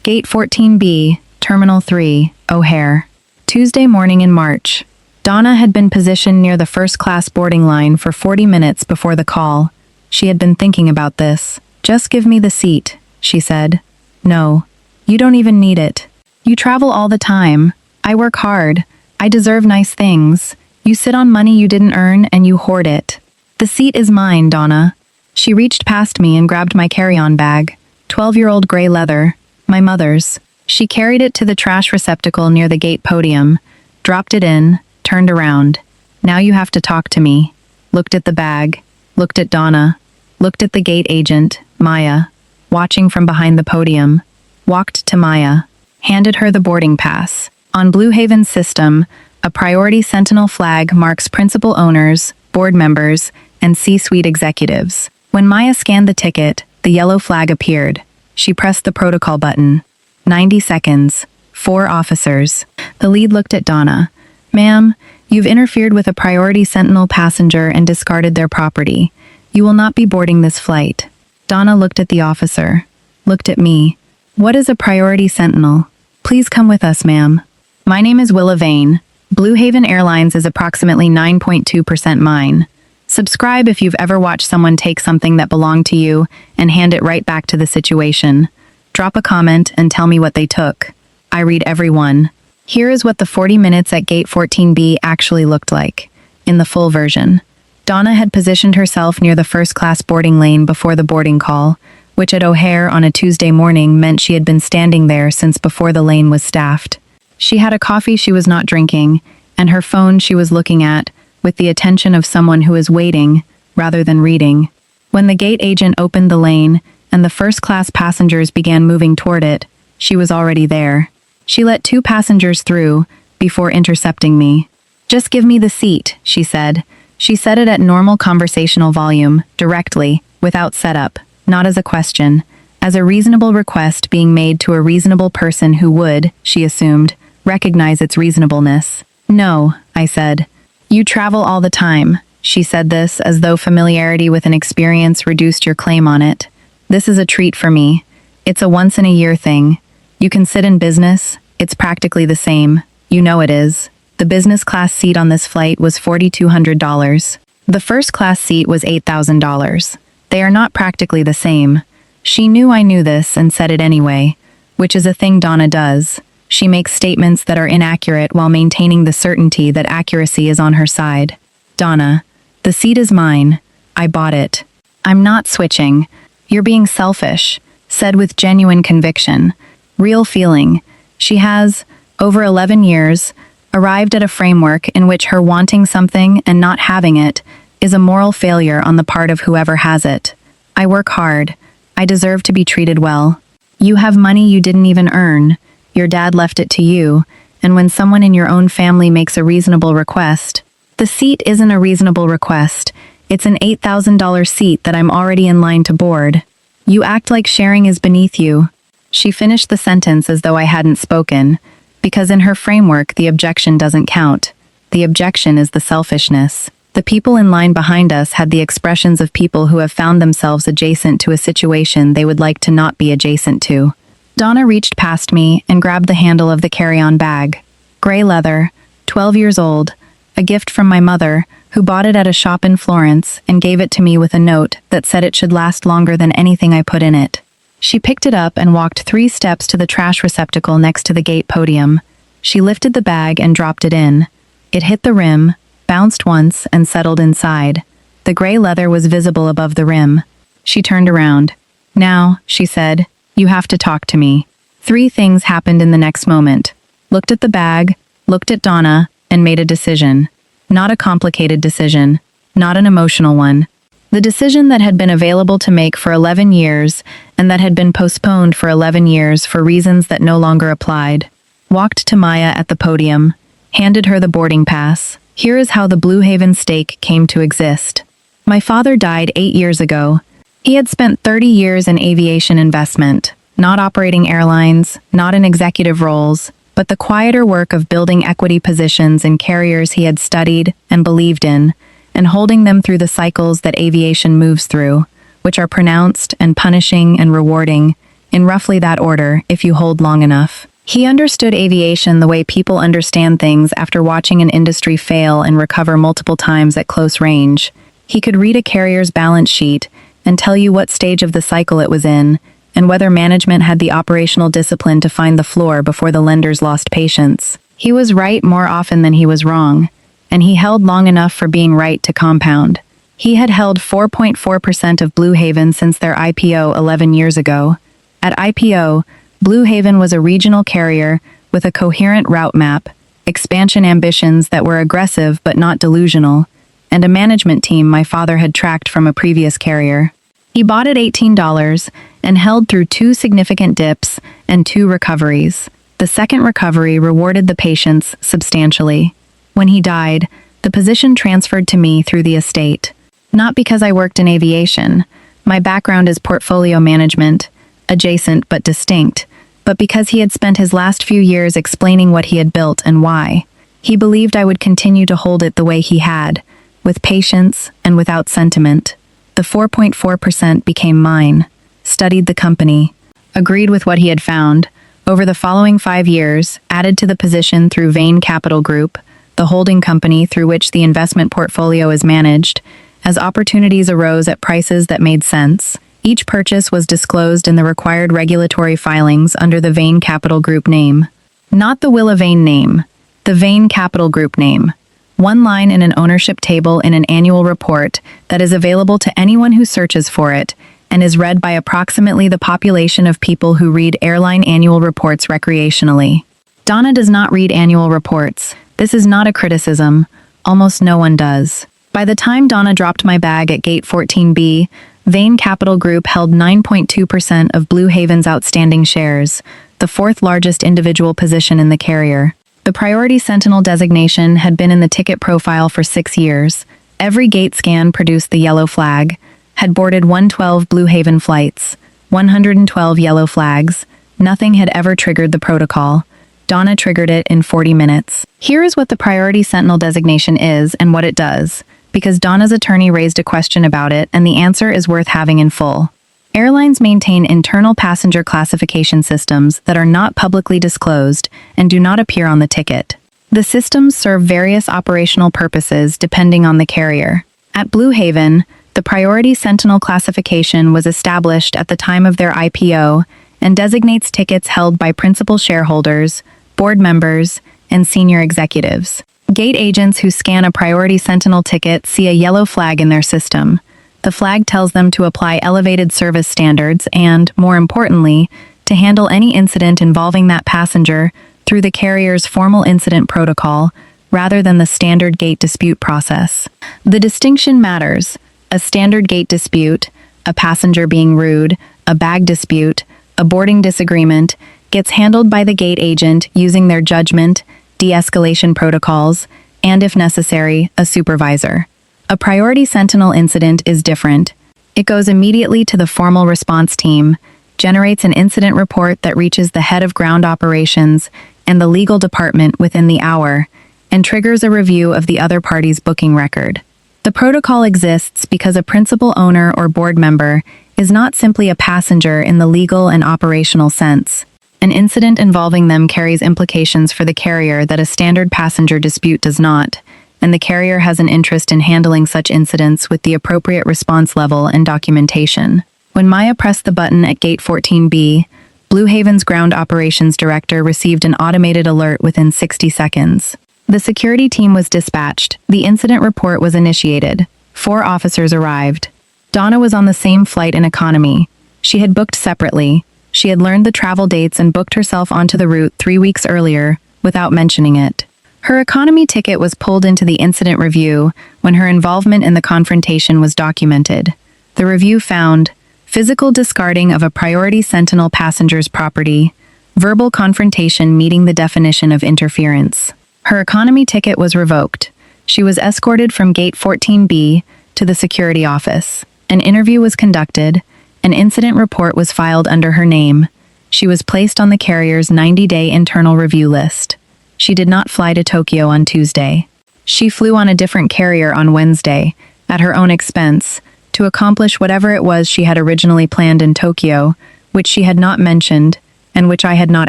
Gate 14B, Terminal 3, O'Hare. Tuesday morning in March. Donna had been positioned near the first-class boarding line for 40 minutes before the call. She had been thinking about this. "Just give me the seat," she said. "No. You don't even need it. You travel all the time. I work hard. I deserve nice things. You sit on money you didn't earn and you hoard it. The seat is mine, Donna." She reached past me and grabbed my carry-on bag. 12-year-old gray leather. My mother's. She carried it to the trash receptacle near the gate podium, dropped it in, turned around. "Now you have to talk to me." Looked at the bag, looked at Donna, looked at the gate agent, Maya, watching from behind the podium, walked to Maya, handed her the boarding pass. On Blue Haven's system, a priority sentinel flag marks principal owners, board members, and C-suite executives. When Maya scanned the ticket, the yellow flag appeared. She pressed the protocol button. 90 seconds. 4 officers. The lead looked at Donna. "Ma'am, you've interfered with a priority sentinel passenger and discarded their property. You will not be boarding this flight." Donna looked at the officer. Looked at me. "What is a priority sentinel? Please come with us, ma'am." "My name is Willa Vane. Blue Haven Airlines is approximately 9.2% mine. Subscribe if you've ever watched someone take something that belonged to you and hand it right back to the situation. Drop a comment and tell me what they took. I read every one. Here is what the 40 minutes at Gate 14B actually looked like, in the full version. Donna had positioned herself near the first-class boarding lane before the boarding call, which at O'Hare on a Tuesday morning meant she had been standing there since before the lane was staffed. She had a coffee she was not drinking, and her phone she was looking at, with the attention of someone who is waiting, rather than reading. When the gate agent opened the lane, and the first-class passengers began moving toward it, she was already there. She let 2 passengers through, before intercepting me. "Just give me the seat," she said. She said it at normal conversational volume, directly, without setup, not as a question, as a reasonable request being made to a reasonable person who would, she assumed, recognize its reasonableness. "No," I said. "You travel all the time." She said this as though familiarity with an experience reduced your claim on it. "This is a treat for me. It's a once-in-a-year thing. You can sit in business. It's practically the same. You know it is. The business class seat on this flight was $4,200. The first class seat was $8,000. They are not practically the same." She knew I knew this and said it anyway, which is a thing Donna does. She makes statements that are inaccurate while maintaining the certainty that accuracy is on her side. "Donna, the seat is mine. I bought it. I'm not switching. You're being selfish," said with genuine conviction. Real feeling. She has, over 11 years, arrived at a framework in which her wanting something and not having it is a moral failure on the part of whoever has it. "I work hard. I deserve to be treated well. You have money you didn't even earn. Your dad left it to you, and when someone in your own family makes a reasonable request, the seat isn't a reasonable request. It's an $8,000 seat that I'm already in line to board. You act like sharing is beneath you." She finished the sentence as though I hadn't spoken, because in her framework the objection doesn't count. The objection is the selfishness. The people in line behind us had the expressions of people who have found themselves adjacent to a situation they would like to not be adjacent to. Donna reached past me and grabbed the handle of the carry-on bag. Gray leather, 12 years old, a gift from my mother, who bought it at a shop in Florence and gave it to me with a note that said it should last longer than anything I put in it. She picked it up and walked 3 steps to the trash receptacle next to the gate podium. She lifted the bag and dropped it in. It hit the rim, bounced once, and settled inside. The gray leather was visible above the rim. She turned around. "Now," she said, "you have to talk to me." 3 things happened in the next moment. Looked at the bag, looked at Donna, and made a decision. Not a complicated decision. Not an emotional one. The decision that had been available to make for 11 years and that had been postponed for 11 years for reasons that no longer applied. Walked to Maya at the podium, handed her the boarding pass. Here is how the Blue Haven stake came to exist. My father died 8 years ago. He had spent 30 years in aviation investment, not operating airlines, not in executive roles, but the quieter work of building equity positions in carriers he had studied and believed in, and holding them through the cycles that aviation moves through, which are pronounced and punishing and rewarding, in roughly that order if you hold long enough. He understood aviation the way people understand things after watching an industry fail and recover multiple times at close range. He could read a carrier's balance sheet and tell you what stage of the cycle it was in, and whether management had the operational discipline to find the floor before the lenders lost patience. He was right more often than he was wrong, and he held long enough for being right to compound. He had held 4.4% of Blue Haven since their IPO 11 years ago. At IPO, Blue Haven was a regional carrier with a coherent route map, expansion ambitions that were aggressive but not delusional, and a management team my father had tracked from a previous carrier. He bought at $18 and held through 2 significant dips and 2 recoveries. The second recovery rewarded the patience substantially. When he died, the position transferred to me through the estate. Not because I worked in aviation. My background is portfolio management, adjacent but distinct, but because he had spent his last few years explaining what he had built and why. He believed I would continue to hold it the way he had, with patience and without sentiment. The 4.4% became mine, studied the company, agreed with what he had found. Over the following 5 years, added to the position through Vane Capital Group, the holding company through which the investment portfolio is managed. As opportunities arose at prices that made sense, each purchase was disclosed in the required regulatory filings under the Vane Capital Group name. Not the Willa Vane name, the Vane Capital Group name. One line in an ownership table in an annual report that is available to anyone who searches for it and is read by approximately the population of people who read airline annual reports recreationally. Donna does not read annual reports. This is not a criticism. Almost no one does. By the time Donna dropped my bag at Gate 14B, Vane Capital Group held 9.2% of Blue Haven's outstanding shares, the 4th largest individual position in the carrier. The Priority Sentinel designation had been in the ticket profile for 6 years. Every gate scan produced the yellow flag, had boarded 112 Blue Haven flights, 112 yellow flags. Nothing had ever triggered the protocol. Donna triggered it in 40 minutes. Here is what the Priority Sentinel designation is and what it does, because Donna's attorney raised a question about it and the answer is worth having in full. Airlines maintain internal passenger classification systems that are not publicly disclosed and do not appear on the ticket. The systems serve various operational purposes depending on the carrier. At Blue Haven, the Priority Sentinel classification was established at the time of their IPO and designates tickets held by principal shareholders, board members, and senior executives. Gate agents who scan a Priority Sentinel ticket see a yellow flag in their system. The flag tells them to apply elevated service standards and, more importantly, to handle any incident involving that passenger through the carrier's formal incident protocol rather than the standard gate dispute process. The distinction matters. A standard gate dispute, a passenger being rude, a bag dispute, a boarding disagreement, gets handled by the gate agent using their judgment, de-escalation protocols, and, if necessary, a supervisor. A Priority Sentinel incident is different. It goes immediately to the formal response team, generates an incident report that reaches the head of ground operations and the legal department within the hour, and triggers a review of the other party's booking record. The protocol exists because a principal owner or board member is not simply a passenger in the legal and operational sense. An incident involving them carries implications for the carrier that a standard passenger dispute does not, and the carrier has an interest in handling such incidents with the appropriate response level and documentation. When Maya pressed the button at Gate 14B, Blue Haven's ground operations director received an automated alert within 60 seconds. The security team was dispatched. The incident report was initiated. 4 officers arrived. Donna was on the same flight in economy. She had booked separately. She had learned the travel dates and booked herself onto the route 3 weeks earlier, without mentioning it. Her economy ticket was pulled into the incident review when her involvement in the confrontation was documented. The review found physical discarding of a Priority Sentinel passenger's property, verbal confrontation meeting the definition of interference. Her economy ticket was revoked. She was escorted from Gate 14B to the security office. An interview was conducted. An incident report was filed under her name. She was placed on the carrier's 90-day internal review list. She did not fly to Tokyo on Tuesday. She flew on a different carrier on Wednesday, at her own expense, to accomplish whatever it was she had originally planned in Tokyo, which she had not mentioned, and which I had not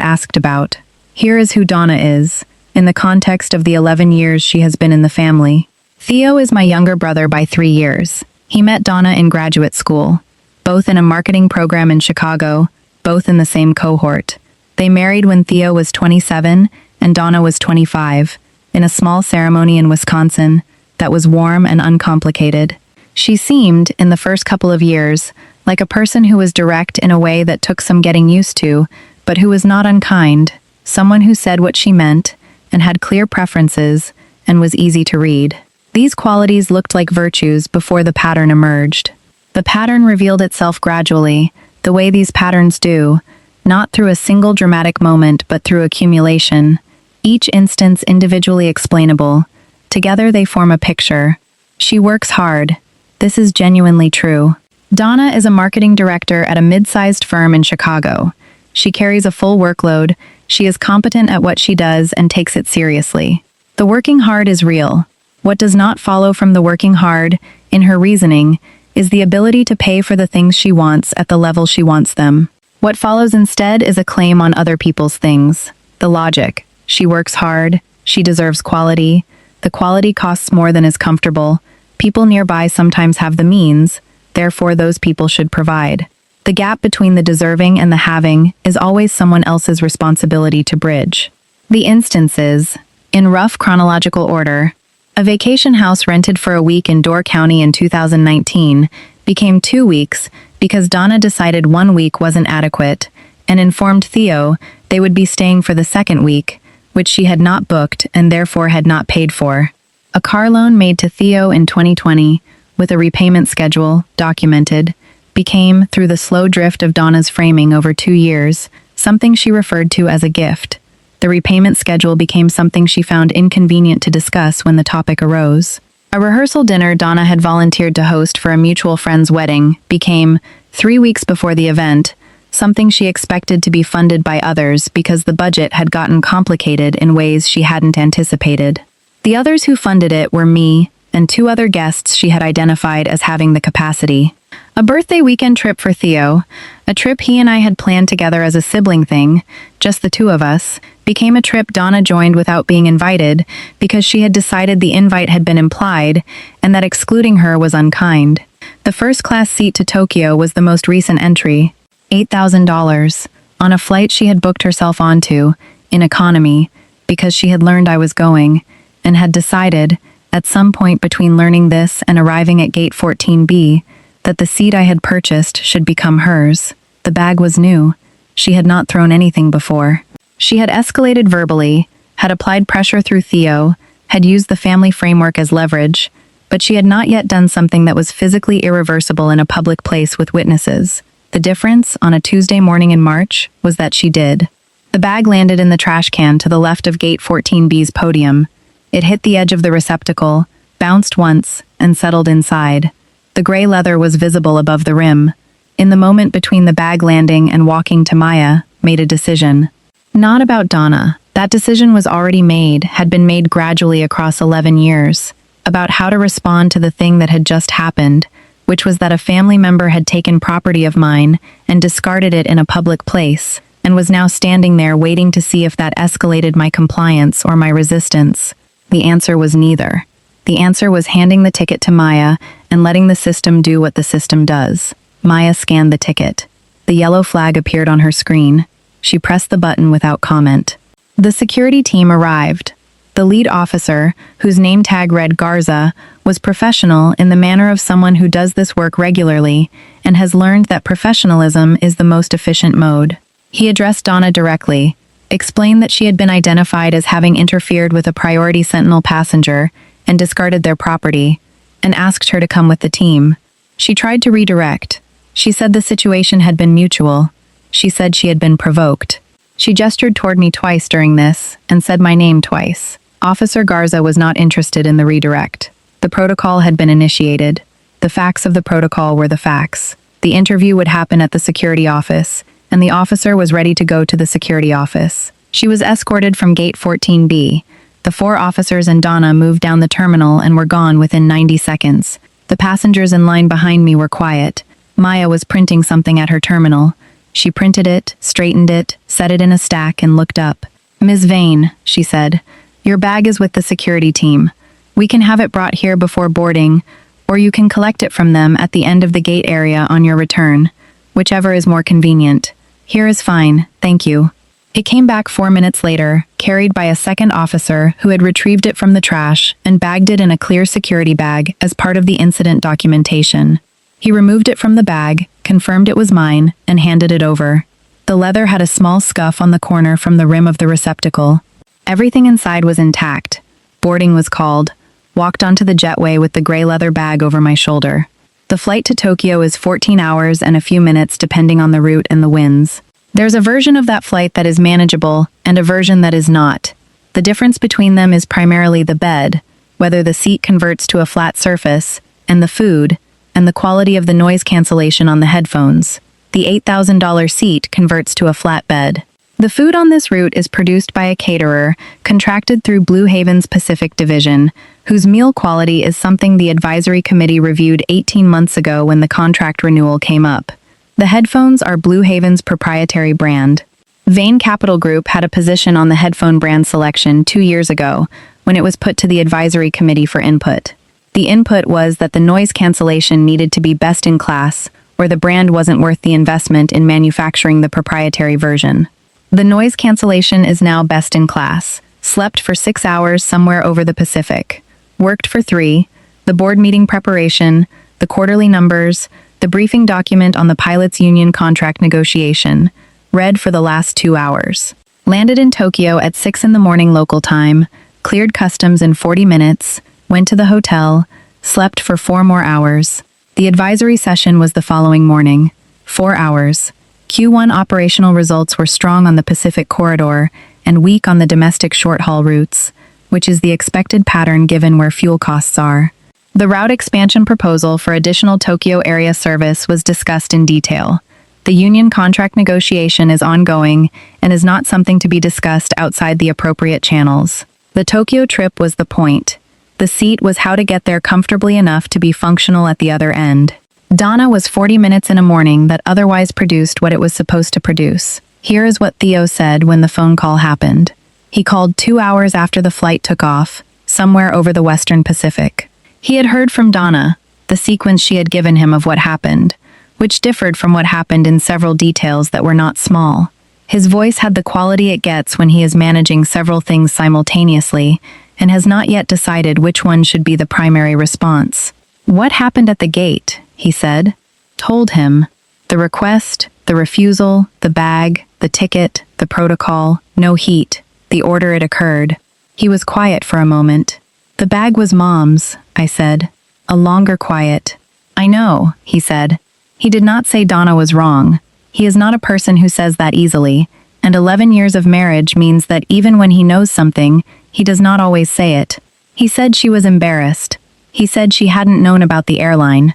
asked about. Here is who Donna is, in the context of the 11 years she has been in the family. Theo is my younger brother by 3 years. He met Donna in graduate school, both in a marketing program in Chicago, both in the same cohort. They married when Theo was 27 and Donna was 25, in a small ceremony in Wisconsin that was warm and uncomplicated. She seemed, in the first couple of years, like a person who was direct in a way that took some getting used to, but who was not unkind, someone who said what she meant and had clear preferences and was easy to read. These qualities looked like virtues before the pattern emerged. The pattern revealed itself gradually, the way these patterns do, not through a single dramatic moment but through accumulation, each instance individually explainable. Together they form a picture. She works hard. This is genuinely true. Donna is a marketing director at a mid-sized firm in Chicago. She carries a full workload, she is competent at what she does and takes it seriously. The working hard is real. What does not follow from the working hard, in her reasoning, is the ability to pay for the things she wants at the level she wants them. What follows instead is a claim on other people's things. The logic. She works hard, she deserves quality, the quality costs more than is comfortable, people nearby sometimes have the means, therefore those people should provide. The gap between the deserving and the having is always someone else's responsibility to bridge. The instances, in rough chronological order, a vacation house rented for a week in Door County in 2019 became 2 weeks because Donna decided 1 week wasn't adequate and informed Theo they would be staying for the second week, which she had not booked and therefore had not paid for. A car loan made to Theo in 2020, with a repayment schedule, documented, became, through the slow drift of Donna's framing over 2 years, something she referred to as a gift. The repayment schedule became something she found inconvenient to discuss when the topic arose. A rehearsal dinner Donna had volunteered to host for a mutual friend's wedding became, 3 weeks before the event, something she expected to be funded by others because the budget had gotten complicated in ways she hadn't anticipated. The others who funded it were me and 2 other guests she had identified as having the capacity. A birthday weekend trip for Theo, a trip he and I had planned together as a sibling thing, just the 2 of us, became a trip Donna joined without being invited because she had decided the invite had been implied and that excluding her was unkind. The first-class seat to Tokyo was the most recent entry, $8,000, on a flight she had booked herself onto, in economy, because she had learned I was going, and had decided, at some point between learning this and arriving at gate 14B, that the seat I had purchased should become hers. The bag was new. She had not thrown anything before. She had escalated verbally, had applied pressure through Theo, had used the family framework as leverage, but she had not yet done something that was physically irreversible in a public place with witnesses. The difference, on a Tuesday morning in March, was that she did. The bag landed in the trash can to the left of gate 14B's podium. It hit the edge of the receptacle, bounced once, and settled inside. The gray leather was visible above the rim. In the moment between the bag landing and walking to Maya, made a decision. Not about Donna. That decision was already made, had been made gradually across 11 years. About how to respond to the thing that had just happened, which was that a family member had taken property of mine and discarded it in a public place, and was now standing there waiting to see if that escalated my compliance or my resistance. The answer was neither. The answer was handing the ticket to Maya and letting the system do what the system does. Maya scanned the ticket. The yellow flag appeared on her screen. She pressed the button without comment. The security team arrived. The lead officer, whose name tag read Garza, was professional in the manner of someone who does this work regularly and has learned that professionalism is the most efficient mode. He addressed Donna directly, explained that she had been identified as having interfered with a priority Sentinel passenger and discarded their property, and asked her to come with the team. She tried to redirect. She said the situation had been mutual. She said she had been provoked. She gestured toward me twice during this, and said my name twice. Officer Garza was not interested in the redirect. The protocol had been initiated. The facts of the protocol were the facts. The interview would happen at the security office, and the officer was ready to go to the security office. She was escorted from gate 14B. The 4 officers and Donna moved down the terminal and were gone within 90 seconds. The passengers in line behind me were quiet. Maya was printing something at her terminal. She printed it, straightened it, set it in a stack, and looked up. "Ms. Vane," she said, "your bag is with the security team. We can have it brought here before boarding, or you can collect it from them at the end of the gate area on your return, whichever is more convenient. Here is fine, thank you." It came back 4 minutes later, carried by a second officer who had retrieved it from the trash and bagged it in a clear security bag as part of the incident documentation. He removed it from the bag, confirmed it was mine, and handed it over. The leather had a small scuff on the corner from the rim of the receptacle. Everything inside was intact. Boarding was called. Walked onto the jetway with the gray leather bag over my shoulder. The flight to Tokyo is 14 hours and a few minutes depending on the route and the winds. There's a version of that flight that is manageable and a version that is not. The difference between them is primarily the bed, whether the seat converts to a flat surface, and the food, and the quality of the noise cancellation on the headphones. The $8,000 seat converts to a flat bed. The food on this route is produced by a caterer contracted through Blue Haven's Pacific Division, whose meal quality is something the advisory committee reviewed 18 months ago when the contract renewal came up. The headphones are Blue Haven's proprietary brand. Vane Capital Group had a position on the headphone brand selection 2 years ago when it was put to the advisory committee for input. The input was that the noise cancellation needed to be best in class, or the brand wasn't worth the investment in manufacturing the proprietary version. The noise cancellation is now best in class. Slept for 6 hours somewhere over the Pacific. Worked for 3, the board meeting preparation, the quarterly numbers, the briefing document on the pilots' union contract negotiation. Read for the last 2 hours. Landed in Tokyo at 6 in the morning local time, cleared customs in 40 minutes, went to the hotel, slept for 4 more hours. The advisory session was the following morning. 4 hours. Q1 operational results were strong on the Pacific corridor and weak on the domestic short-haul routes, which is the expected pattern given where fuel costs are. The route expansion proposal for additional Tokyo area service was discussed in detail. The union contract negotiation is ongoing and is not something to be discussed outside the appropriate channels. The Tokyo trip was the point. The seat was how to get there comfortably enough to be functional at the other end. Donna was 40 minutes in a morning that otherwise produced what it was supposed to produce. Here is what Theo said when the phone call happened. He called 2 hours after the flight took off, somewhere over the Western Pacific. He had heard from Donna, the sequence she had given him of what happened, which differed from what happened in several details that were not small. His voice had the quality it gets when he is managing several things simultaneously and has not yet decided which one should be the primary response. "What happened at the gate?" he said. Told him. The request, the refusal, the bag, the ticket, the protocol, no heat, the order it occurred. He was quiet for a moment. "The bag was Mom's," I said. A longer quiet. "I know," he said. He did not say Donna was wrong. He is not a person who says that easily, and 11 years of marriage means that even when he knows something, he does not always say it. He said she was embarrassed. He said she hadn't known about the airline.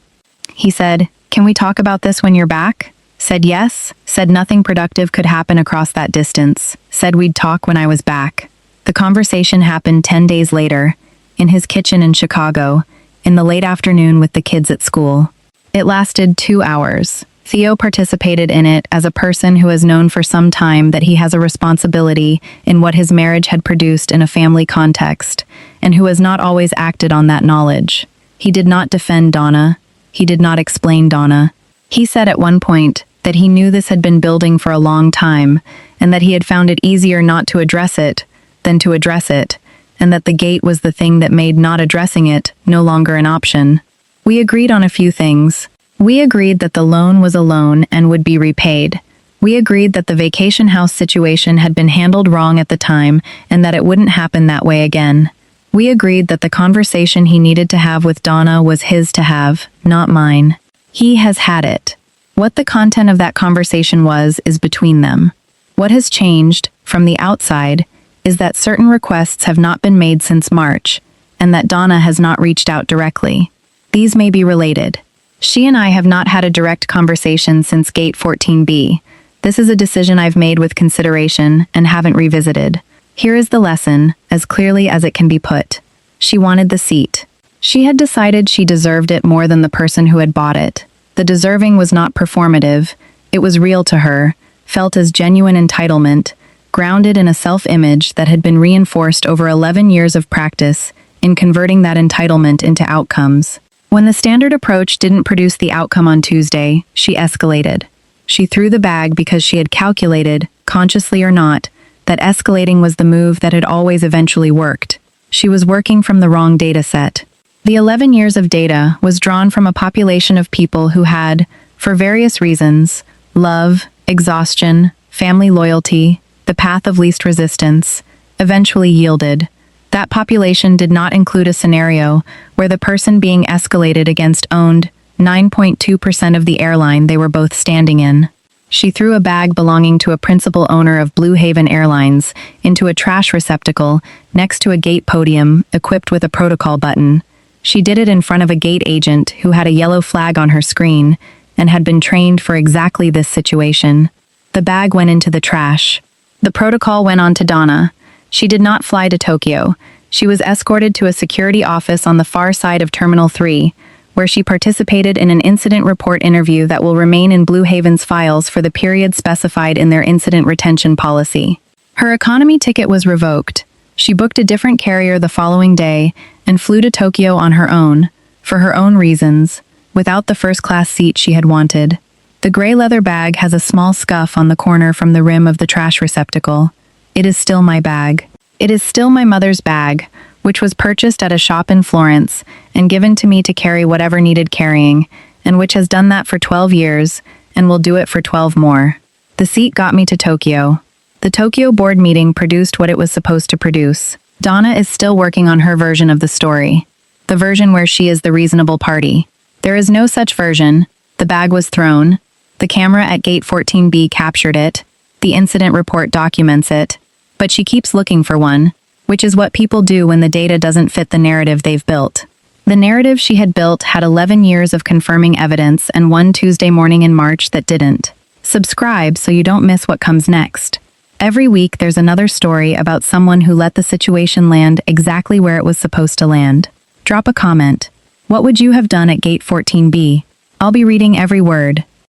He said, "Can we talk about this when you're back?" Said yes, said nothing productive could happen across that distance, said we'd talk when I was back. The conversation happened 10 days later, in his kitchen in Chicago, in the late afternoon with the kids at school. It lasted 2 hours. Theo participated in it as a person who has known for some time that he has a responsibility in what his marriage had produced in a family context, and who has not always acted on that knowledge. He did not defend Donna. He did not explain Donna. He said at one point that he knew this had been building for a long time, and that he had found it easier not to address it than to address it, and that the gate was the thing that made not addressing it no longer an option. We agreed on a few things. We agreed that the loan was a loan and would be repaid. We agreed that the vacation house situation had been handled wrong at the time and that it wouldn't happen that way again. We agreed that the conversation he needed to have with Donna was his to have, not mine. He has had it. What the content of that conversation was is between them. What has changed, from the outside, is that certain requests have not been made since March, and that Donna has not reached out directly. These may be related. She and I have not had a direct conversation since Gate 14B. This is a decision I've made with consideration and haven't revisited. Here is the lesson, as clearly as it can be put. She wanted the seat. She had decided she deserved it more than the person who had bought it. The deserving was not performative. It was real to her, felt as genuine entitlement, grounded in a self-image that had been reinforced over 11 years of practice in converting that entitlement into outcomes. When the standard approach didn't produce the outcome on Tuesday, she escalated. She threw the bag because she had calculated, consciously or not, that escalating was the move that had always eventually worked. She was working from the wrong data set. The 11 years of data was drawn from a population of people who had, for various reasons, love, exhaustion, family loyalty, the path of least resistance, eventually yielded. That population did not include a scenario where the person being escalated against owned 9.2% of the airline they were both standing in. She threw a bag belonging to a principal owner of Blue Haven Airlines into a trash receptacle next to a gate podium equipped with a protocol button. She did it in front of a gate agent who had a yellow flag on her screen and had been trained for exactly this situation. The bag went into the trash. The protocol went on to Donna. She did not fly to Tokyo. She was escorted to a security office on the far side of Terminal 3, where she participated in an incident report interview that will remain in Blue Haven's files for the period specified in their incident retention policy. Her economy ticket was revoked. She booked a different carrier the following day and flew to Tokyo on her own, for her own reasons, without the first-class seat she had wanted. The gray leather bag has a small scuff on the corner from the rim of the trash receptacle. It is still my bag. It is still my mother's bag, which was purchased at a shop in Florence and given to me to carry whatever needed carrying, and which has done that for 12 years and will do it for 12 more. The seat got me to Tokyo. The Tokyo board meeting produced what it was supposed to produce. Donna is still working on her version of the story, the version where she is the reasonable party. There is no such version. The bag was thrown. The camera at gate 14B captured it. The incident report documents it. But she keeps looking for one, which is what people do when the data doesn't fit the narrative they've built. The narrative she had built had 11 years of confirming evidence and one Tuesday morning in March that didn't. Subscribe so you don't miss what comes next. Every week there's another story about someone who let the situation land exactly where it was supposed to land. Drop a comment. What would you have done at gate 14B? I'll be reading every word.